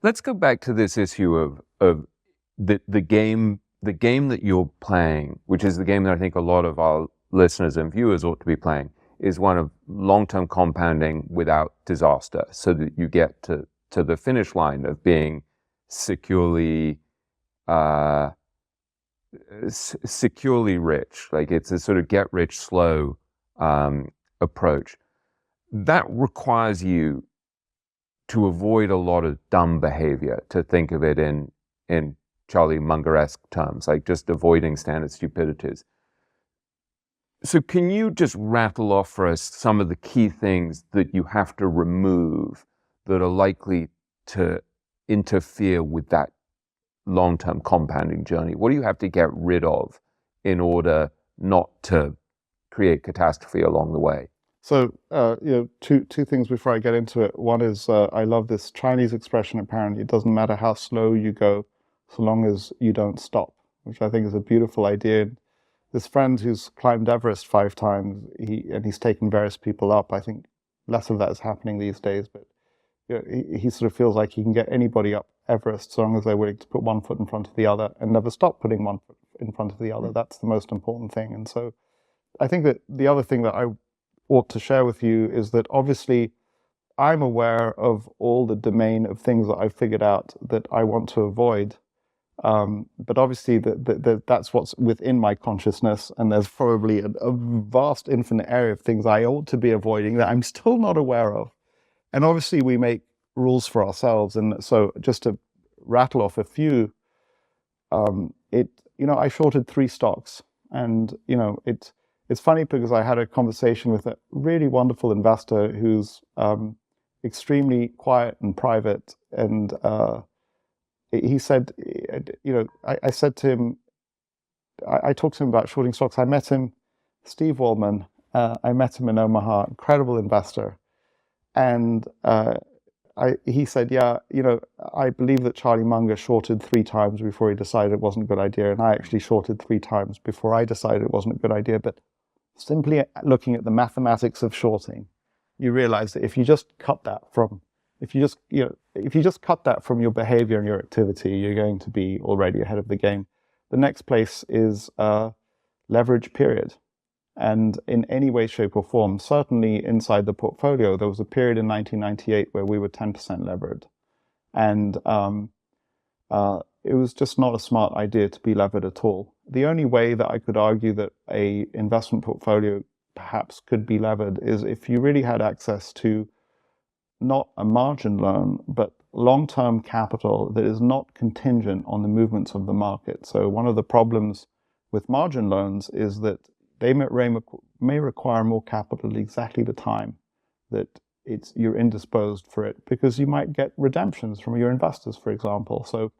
let's go back to this issue of the game that you're playing, which is the game that I think a lot of our listeners and viewers ought to be playing, is one of long-term compounding without disaster, so that you get to the finish line of being securely securely rich. Like, it's a sort of get rich slow approach that requires you to avoid a lot of dumb behavior, to think of it in Charlie Munger-esque terms, like just avoiding standard stupidities. So can you just rattle off for us some of the key things that you have to remove that are likely to interfere with that long-term compounding journey? What do you have to get rid of in order not to create catastrophe along the way? So, two things before I get into it. One is I love this Chinese expression, apparently, it doesn't matter how slow you go, so long as you don't stop, which I think is a beautiful idea. This friend who's climbed Everest 5 times, he's taken various people up. I think less of that is happening these days, but he sort of feels like he can get anybody up Everest so long as they're willing to put one foot in front of the other and never stop putting one foot in front of the other. That's the most important thing. And so I think that the other thing that I ought to share with you is that obviously I'm aware of all the domain of things that I've figured out that I want to avoid. But obviously that's what's within my consciousness, and there's probably a vast infinite area of things I ought to be avoiding that I'm still not aware of. And obviously we make rules for ourselves. And so just to rattle off a few, I shorted 3 stocks, and it's funny because I had a conversation with a really wonderful investor who's extremely quiet and private, and he said, I said to him, I talked to him about shorting stocks. I met him, Steve Wallman. I met him in Omaha, incredible investor, and he said, yeah, I believe that Charlie Munger shorted 3 times before he decided it wasn't a good idea, and I actually shorted 3 times before I decided it wasn't a good idea. But simply looking at the mathematics of shorting, you realize that if you just cut that from your behavior and your activity, you're going to be already ahead of the game. The next place is leverage, period. And in any way, shape, or form, certainly inside the portfolio, there was a period in 1998 where we were 10% levered. And it was just not a smart idea to be levered at all. The only way that I could argue that a investment portfolio perhaps could be levered is if you really had access to not a margin loan, but long-term capital that is not contingent on the movements of the market. So one of the problems with margin loans is that they may require more capital at exactly the time that you're indisposed for it, because you might get redemptions from your investors, for example. So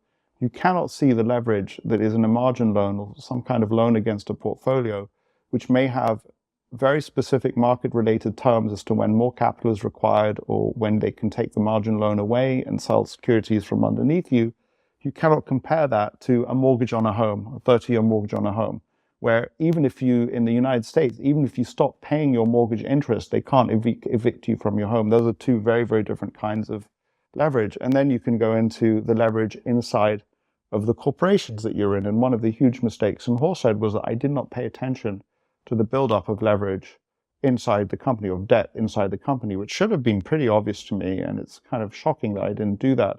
you cannot see the leverage that is in a margin loan or some kind of loan against a portfolio, which may have very specific market-related terms as to when more capital is required or when they can take the margin loan away and sell securities from underneath you. You cannot compare that to a mortgage on a home, a 30-year mortgage on a home, where even if you, in the United States, even if you stop paying your mortgage interest, they can't evict you from your home. Those are 2 very, very different kinds of leverage. And then you can go into the leverage inside of the corporations that you're in. And one of the huge mistakes in Horsehead was that I did not pay attention to the buildup of leverage inside the company, or debt inside the company, which should have been pretty obvious to me. And it's kind of shocking that I didn't do that.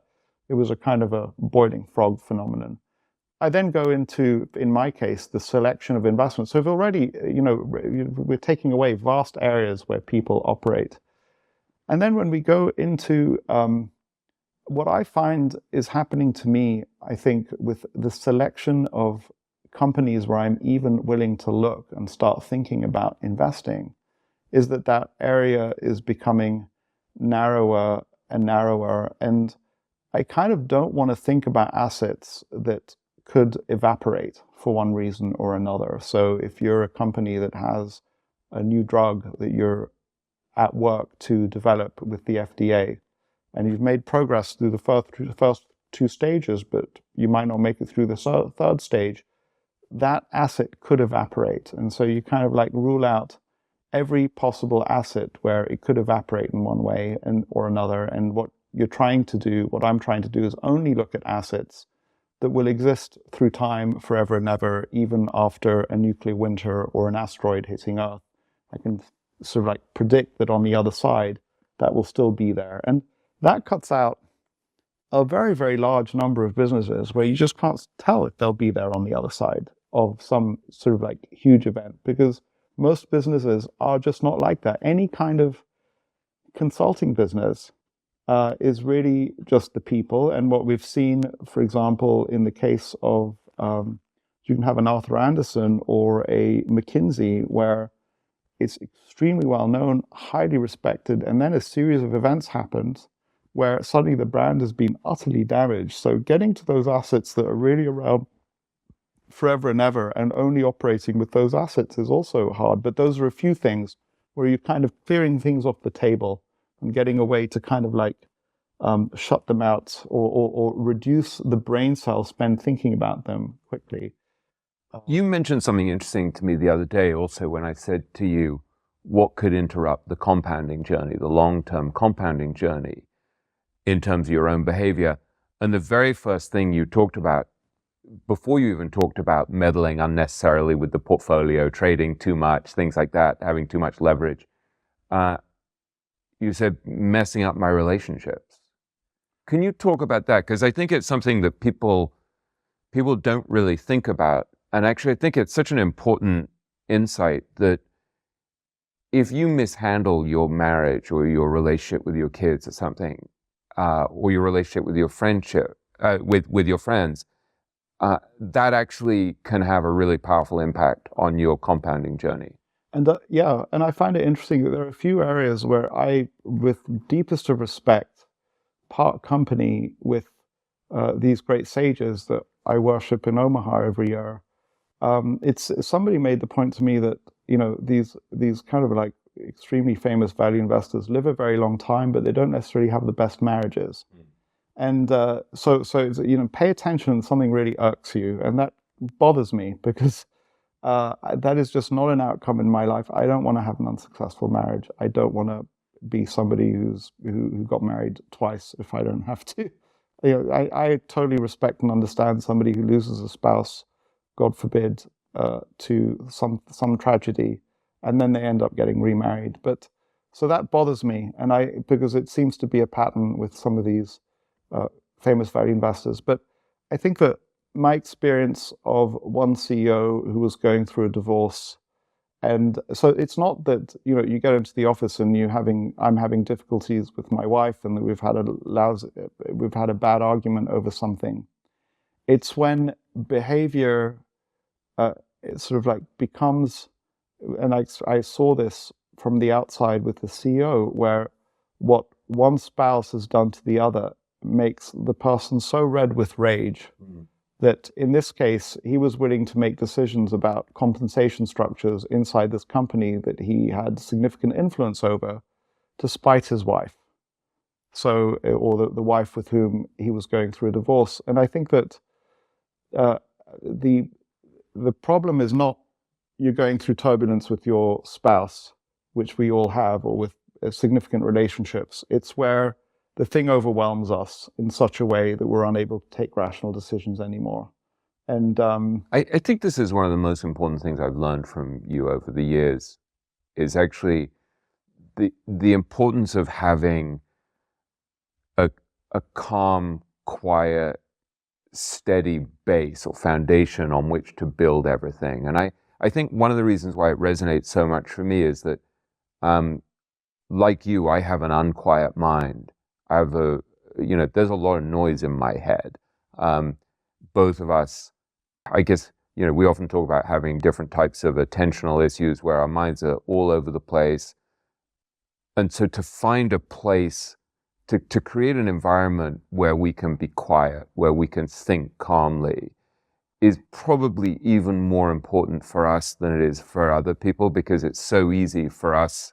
It was a kind of a boiling frog phenomenon. I then go into, in my case, the selection of investments. So if already, we're taking away vast areas where people operate. And then when we go into what I find is happening to me, I think, with the selection of companies where I'm even willing to look and start thinking about investing, is that area is becoming narrower and narrower. And I kind of don't want to think about assets that could evaporate for one reason or another. So if you're a company that has a new drug that you're at work to develop with the FDA, and you've made progress through the first 2 stages, but you might not make it through the 3rd stage, that asset could evaporate. And so you kind of like rule out every possible asset where it could evaporate in one way or another. And what you're trying to do, what I'm trying to do, is only look at assets that will exist through time forever and ever, even after a nuclear winter or an asteroid hitting Earth. I can sort of like predict that on the other side, that will still be there. And that cuts out a very, very large number of businesses where you just can't tell if they'll be there on the other side of some sort of like huge event, because most businesses are just not like that. Any kind of consulting business is really just the people. And what we've seen, for example, in the case of, you can have an Arthur Andersen or a McKinsey, where it's extremely well known, highly respected, and then a series of events happens where suddenly the brand has been utterly damaged. So getting to those assets that are really around forever and ever and only operating with those assets is also hard. But those are a few things where you're kind of clearing things off the table and getting a way to kind of like shut them out, or reduce the brain cell spend thinking about them quickly. You mentioned something interesting to me the other day also when I said to you, what could interrupt the compounding journey, the long-term compounding journey in terms of your own behavior? And the very first thing you talked about, before you even talked about meddling unnecessarily with the portfolio, trading too much, things like that, having too much leverage, you said messing up my relationships. Can you talk about that? Because I think it's something that people don't really think about. And actually, I think it's such an important insight that if you mishandle your marriage or your relationship with your kids or something, or your relationship with your friendship, with your friends, that actually can have a really powerful impact on your compounding journey. And and I find it interesting that there are a few areas where I, with deepest of respect, part company with these great sages that I worship in Omaha every year. It's somebody made the point to me that, you know, these kind of like extremely famous value investors live a very long time, but they don't necessarily have the best marriages. And so it's, you know, pay attention when something really irks you, and that bothers me because that is just not an outcome in my life. I don't want to have an unsuccessful marriage. I don't want to be somebody who got married twice if I don't have to. You know, I totally respect and understand somebody who loses a spouse, God forbid, to some tragedy, and then they end up getting remarried. But so that bothers me, and because it seems to be a pattern with some of these famous value investors. But I think that my experience of one CEO who was going through a divorce, and so it's not that, you know, you get into the office and I'm having difficulties with my wife and that we've had a bad argument over something. It's when behavior it sort of like becomes, and I saw this from the outside with the CEO, where what one spouse has done to the other makes the person so red with rage that in this case, he was willing to make decisions about compensation structures inside this company that he had significant influence over to spite his wife. So, or the wife with whom he was going through a divorce. And I think that the problem is not you're going through turbulence with your spouse, which we all have, or with significant relationships. It's where the thing overwhelms us in such a way that we're unable to take rational decisions anymore. And I think this is one of the most important things I've learned from you over the years, is actually the importance of having a calm, quiet, steady base or foundation on which to build everything. And I think one of the reasons why it resonates so much for me is that, like you, I have an unquiet mind. I have there's a lot of noise in my head. Both of us, I guess, we often talk about having different types of attentional issues where our minds are all over the place. And so to find a place, to create an environment where we can be quiet, where we can think calmly, is probably even more important for us than it is for other people, because it's so easy for us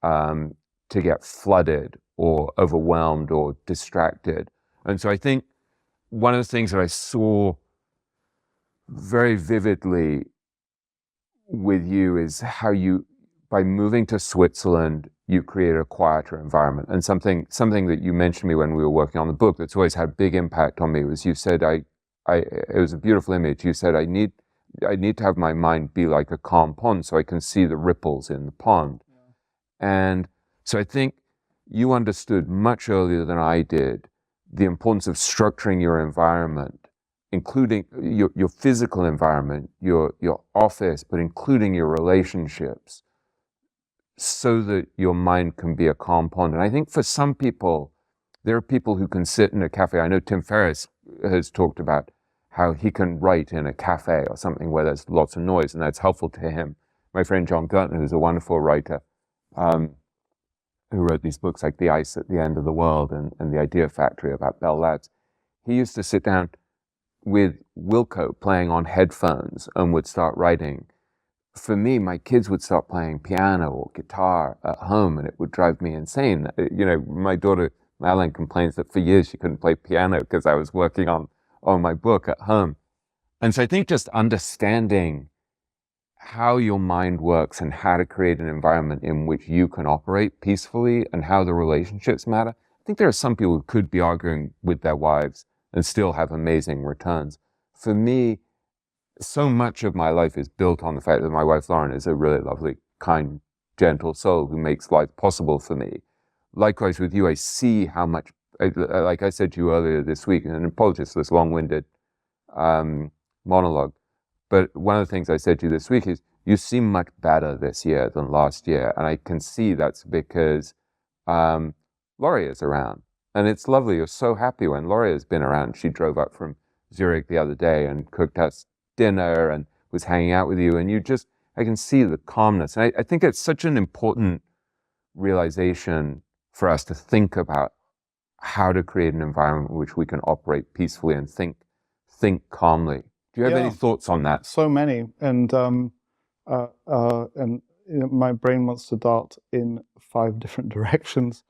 to get flooded or overwhelmed or distracted. And so I think one of the things that I saw very vividly with you is how you, by moving to Switzerland, you create a quieter environment. And something that you mentioned to me when we were working on the book that's always had a big impact on me was you said, it was a beautiful image. You said, I need to have my mind be like a calm pond so I can see the ripples in the pond. Yeah. And so I think you understood much earlier than I did the importance of structuring your environment, including your physical environment, your office, but including your relationships, so that your mind can be a calm pond. And I think for some people, there are people who can sit in a cafe. I know Tim Ferriss has talked about how he can write in a cafe or something where there's lots of noise, and that's helpful to him. My friend John Gertner, who's a wonderful writer, who wrote these books like The Ice at the End of the World and The Idea Factory about Bell Labs, he used to sit down with Wilco playing on headphones and would start writing. For me, my kids would start playing piano or guitar at home, and it would drive me insane. You know, my daughter, Madeline, complains that for years she couldn't play piano because I was working on my book at home. And so I think just understanding how your mind works and how to create an environment in which you can operate peacefully and how the relationships matter. I think there are some people who could be arguing with their wives and still have amazing returns. For me, so much of my life is built on the fact that my wife Lauren is a really lovely, kind, gentle soul who makes life possible for me. Likewise with you, I see how much, like I said to you earlier this week, and apologies for this long-winded monologue, but one of the things I said to you this week is, you seem much better this year than last year. And I can see that's because Laurie is around. And it's lovely. You're so happy when Laurie has been around. She drove up from Zurich the other day and cooked us dinner and was hanging out with you. And I can see the calmness. And I think it's such an important realization for us to think about how to create an environment in which we can operate peacefully and think calmly. Do you have any thoughts on that? So many, and my brain wants to dart in 5 different directions.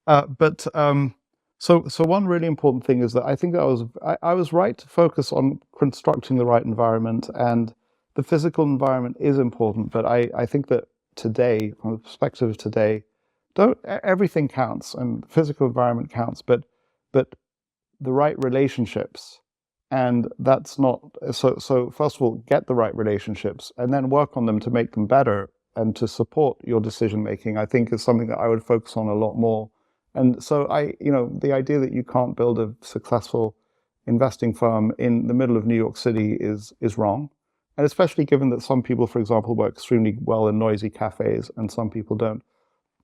So one really important thing is that I think that I was right to focus on constructing the right environment, and the physical environment is important. But I think that today, from the perspective of today, everything counts, and the physical environment counts, but the right relationships. And that's not, so first of all, get the right relationships and then work on them to make them better and to support your decision making, I think is something that I would focus on a lot more. And so the idea that you can't build a successful investing firm in the middle of New York City is wrong. And especially given that some people, for example, work extremely well in noisy cafes and some people don't.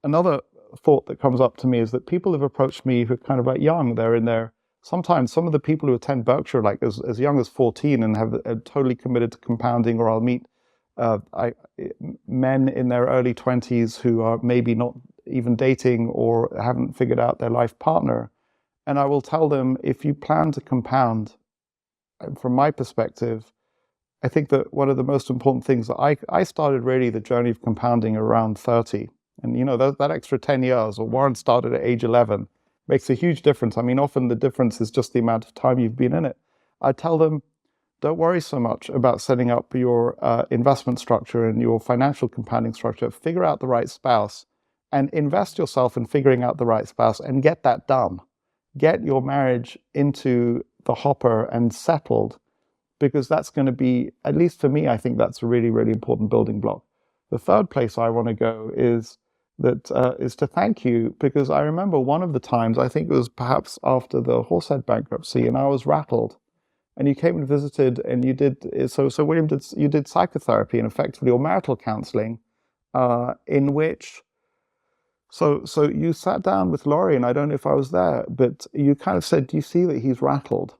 Another thought that comes up to me is that people have approached me who are kind of like young. They're in their Sometimes some of the people who attend Berkshire, like as young as 14, and have totally committed to compounding, or I'll meet men in their early 20s who are maybe not even dating or haven't figured out their life partner. And I will tell them, if you plan to compound, from my perspective, I think that one of the most important things that I started really the journey of compounding around 30. And that extra 10 years, or Warren started at age 11, makes a huge difference. I mean, often the difference is just the amount of time you've been in it. I tell them, don't worry so much about setting up your investment structure and your financial compounding structure. Figure out the right spouse and invest yourself in figuring out the right spouse and get that done. Get your marriage into the hopper and settled, because that's going to be, at least for me, I think that's a really, really important building block. The third place I want to go is to thank you, because I remember one of the times, I think it was perhaps after the Horsehead bankruptcy, and I was rattled, and you came and visited, and you did, so William, you did psychotherapy and effectively, or marital counseling, in which, so you sat down with Laurie, and I don't know if I was there, but you kind of said, do you see that he's rattled?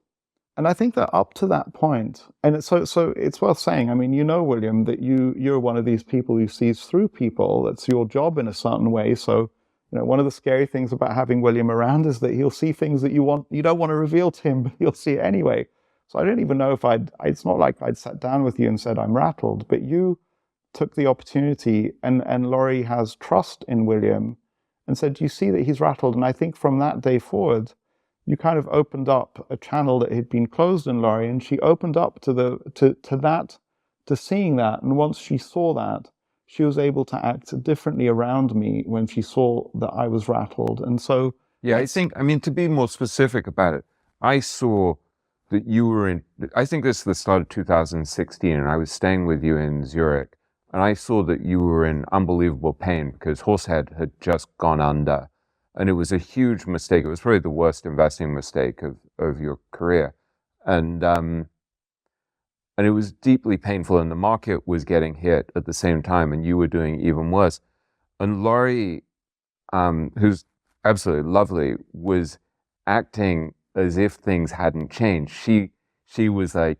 And I think that up to that point, and so it's worth saying, I mean, William, that you're one of these people who sees through people. That's your job in a certain way. So, one of the scary things about having William around is that he'll see things that you don't want to reveal to him, but he'll see it anyway. So I don't even know if it's not like I'd sat down with you and said, I'm rattled, but you took the opportunity, and Laurie has trust in William, and said, do you see that he's rattled? And I think from that day forward, you kind of opened up a channel that had been closed in Laurie, and she opened up to seeing that. And once she saw that, she was able to act differently around me when she saw that I was rattled. And so, Yeah, I mean, to be more specific about it, I saw that you were in, I think this is the start of 2016, and I was staying with you in Zurich, and I saw that you were in unbelievable pain because Horsehead had just gone under, and it was a huge mistake. It was probably the worst investing mistake of your career. And it was deeply painful, and the market was getting hit at the same time, and you were doing even worse. And Laurie, who's absolutely lovely, was acting as if things hadn't changed. She was like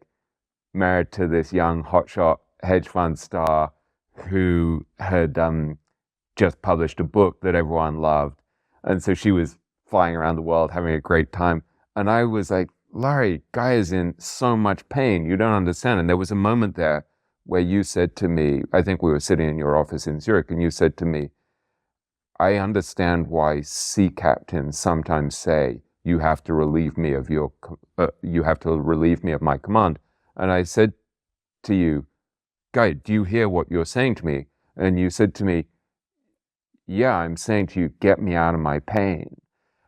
married to this young hotshot hedge fund star who had just published a book that everyone loved, and so she was flying around the world having a great time. And I was like, Larry, guy is in so much pain. You don't understand. And there was a moment there where you said to me, I think we were sitting in your office in Zurich, and you said to me, I understand why sea captains sometimes say, you have to relieve me of you have to relieve me of my command. And I said to you, Guy, do you hear what you're saying to me? And you said to me, yeah, I'm saying to you, get me out of my pain.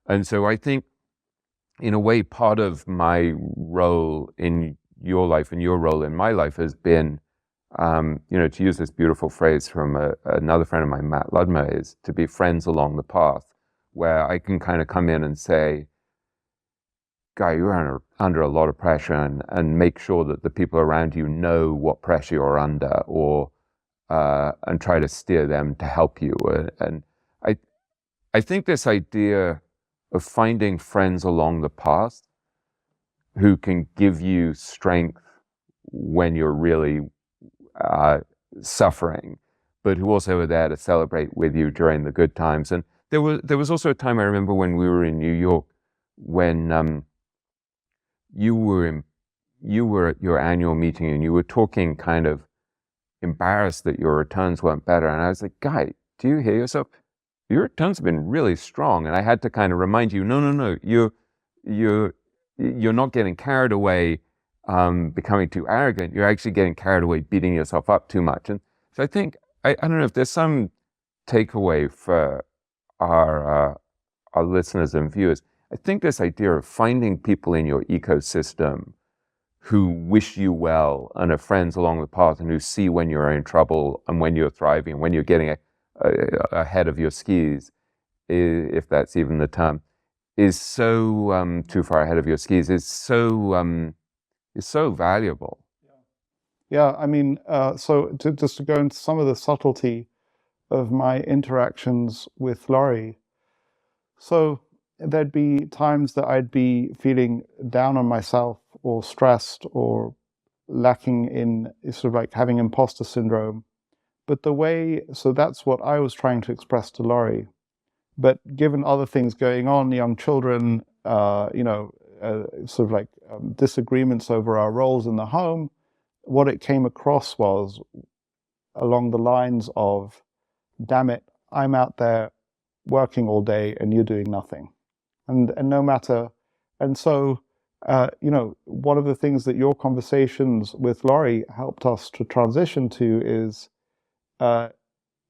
And so I think, in a way, part of my role in your life and your role in my life has been, to use this beautiful phrase from another friend of mine, Matt Ludmer, is to be friends along the path, where I can kind of come in and say, Guy, you're under a lot of pressure, and make sure that the people around you know what pressure you're under, or and try to steer them to help you. And I think this idea of finding friends along the path who can give you strength when you're really suffering, but who also are there to celebrate with you during the good times. And there was also a time I remember when we were in New York when you were at your annual meeting and you were talking kind of embarrassed that your returns weren't better. And I was like, Guy, do you hear yourself? Your returns have been really strong. And I had to kind of remind you, no, you're not getting carried away, becoming too arrogant. You're actually getting carried away, beating yourself up too much. And so I think, I don't know if there's some takeaway for our listeners and viewers. I think this idea of finding people in your ecosystem who wish you well and are friends along the path and who see when you're in trouble and when you're thriving, when you're getting ahead of your skis, if that's even the term, is so too far ahead of your skis, is so valuable. yeah, I mean, just to go into some of the subtlety of my interactions with Laurie. So there'd be times that I'd be feeling down on myself or stressed or lacking in sort of like having imposter syndrome. But so that's what I was trying to express to Laurie. But given other things going on, young children, sort of like disagreements over our roles in the home, what it came across was along the lines of, damn it, I'm out there working all day and you're doing nothing. And no matter, and so, one of the things that your conversations with Laurie helped us to transition to is,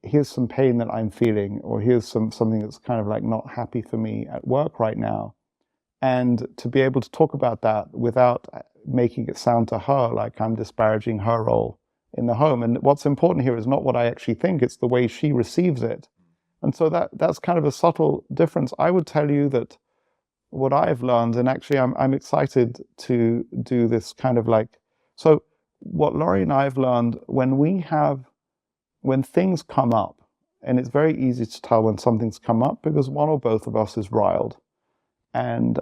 here's some pain that I'm feeling, or here's something that's kind of like not happy for me at work right now. And to be able to talk about that without making it sound to her like I'm disparaging her role in the home. And what's important here is not what I actually think, it's the way she receives it. And so that's kind of a subtle difference. I would tell you that what I've learned, and actually I'm excited to do this kind of like, so what Laurie and I have learned, when things come up, and it's very easy to tell when something's come up because one or both of us is riled. And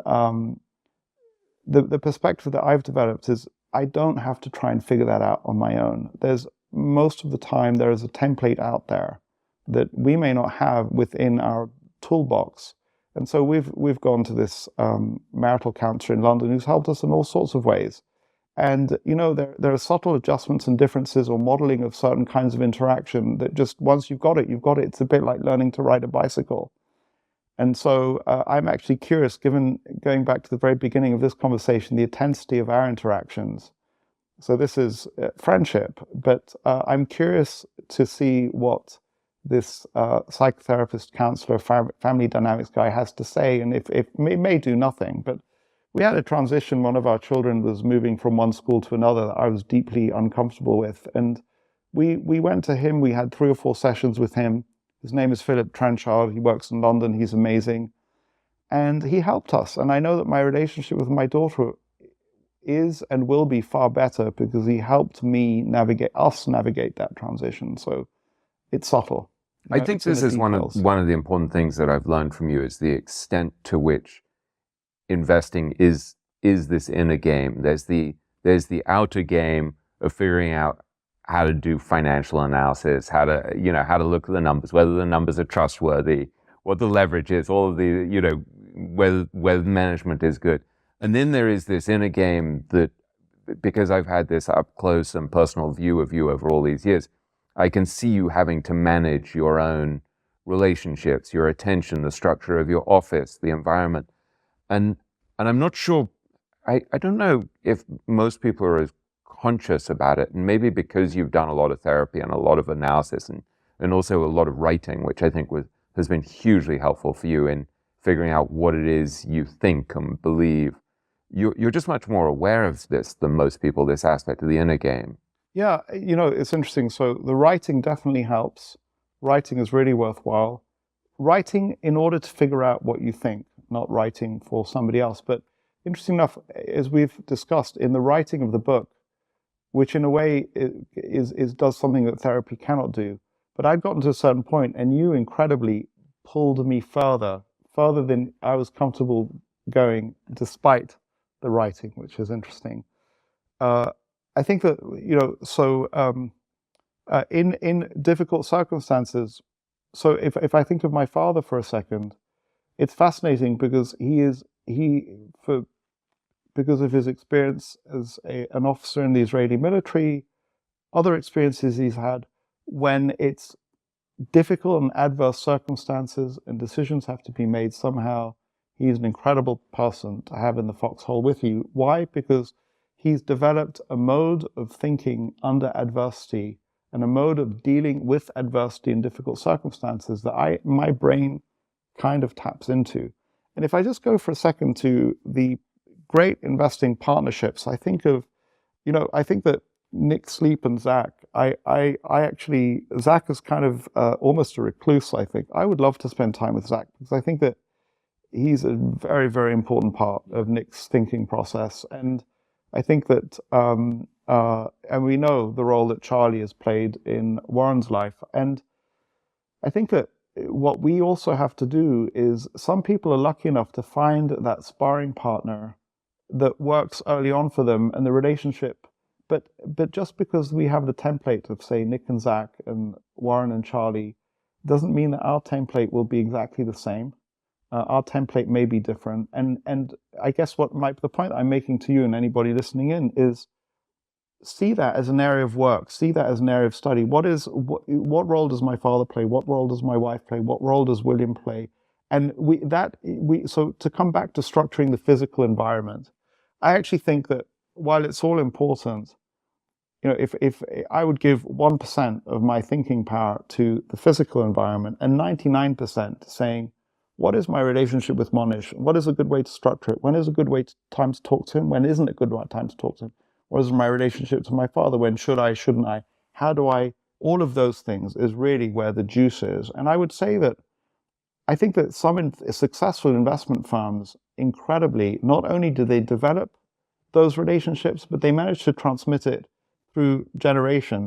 the perspective that I've developed is I don't have to try and figure that out on my own. Most of the time there is a template out there that we may not have within our toolbox. And so we've gone to this marital counselor in London who's helped us in all sorts of ways. And there are subtle adjustments and differences or modeling of certain kinds of interaction that just once you've got it, you've got it. It's a bit like learning to ride a bicycle. And so I'm actually curious, given going back to the very beginning of this conversation, the intensity of our interactions, So this is friendship, but I'm curious to see what this psychotherapist, counselor, family dynamics guy has to say, and if it may do nothing. But we had a transition. One of our children was moving from one school to another that I was deeply uncomfortable with, and we went to him. We had 3 or 4 sessions with him. His name is Philip Trenchard. He works in London. He's amazing, and he helped us. And I know that my relationship with my daughter is and will be far better because he helped me navigate that transition. So it's subtle. I think this is one of the important things that I've learned from you is the extent to which investing is this inner game. There's the outer game of figuring out how to do financial analysis, how to look at the numbers, whether the numbers are trustworthy, what the leverage is, all of the, whether management is good. And then there is this inner game that, because I've had this up close and personal view of you over all these years, I can see you having to manage your own relationships, your attention, the structure of your office, the environment. And I'm not sure, I don't know if most people are as conscious about it. And maybe because you've done a lot of therapy and a lot of analysis and also a lot of writing, which I think has been hugely helpful for you in figuring out what it is you think and believe. You're just much more aware of this than most people, this aspect of the inner game. Yeah, it's interesting. So the writing definitely helps. Writing is really worthwhile. Writing in order to figure out what you think, not writing for somebody else. But interesting enough, as we've discussed, in the writing of the book, which in a way does something that therapy cannot do. But I'd gotten to a certain point, and you incredibly pulled me further than I was comfortable going, despite the writing, which is interesting. I think that, in difficult circumstances, so if I think of my father for a second, it's fascinating because because of his experience as an officer in the Israeli military, other experiences he's had, when it's difficult and adverse circumstances and decisions have to be made somehow, he's an incredible person to have in the foxhole with you. Why? Because he's developed a mode of thinking under adversity and a mode of dealing with adversity in difficult circumstances that my brain kind of taps into. And if I just go for a second to the great investing partnerships, I think that Nick Sleep and Zach, Zach is kind of almost a recluse, I think. I would love to spend time with Zach because I think that he's a very, very important part of Nick's thinking process. And I think that, and we know the role that Charlie has played in Warren's life. And I think that what we also have to do is, some people are lucky enough to find that sparring partner that works early on for them and the relationship. But just because we have the template of, say, Nick and Zach and Warren and Charlie, doesn't mean that our template will be exactly the same. Our template may be different. And I guess the point I'm making to you and anybody listening in is, see that as an area of work, see that as an area of study. What role does my father play? What role does my wife play? What role does William play? And so to come back to structuring the physical environment, I actually think that while it's all important, if I would give 1% of my thinking power to the physical environment and 99% to saying, what is my relationship with Monish? What is a good way to structure it? When is a good time to talk to him? When isn't a good time to talk to him? What is my relationship to my father? When should I, shouldn't I? How do I? All of those things is really where the juice is. And I would say that I think that some successful investment firms, incredibly, not only do they develop those relationships, but they manage to transmit it through generations.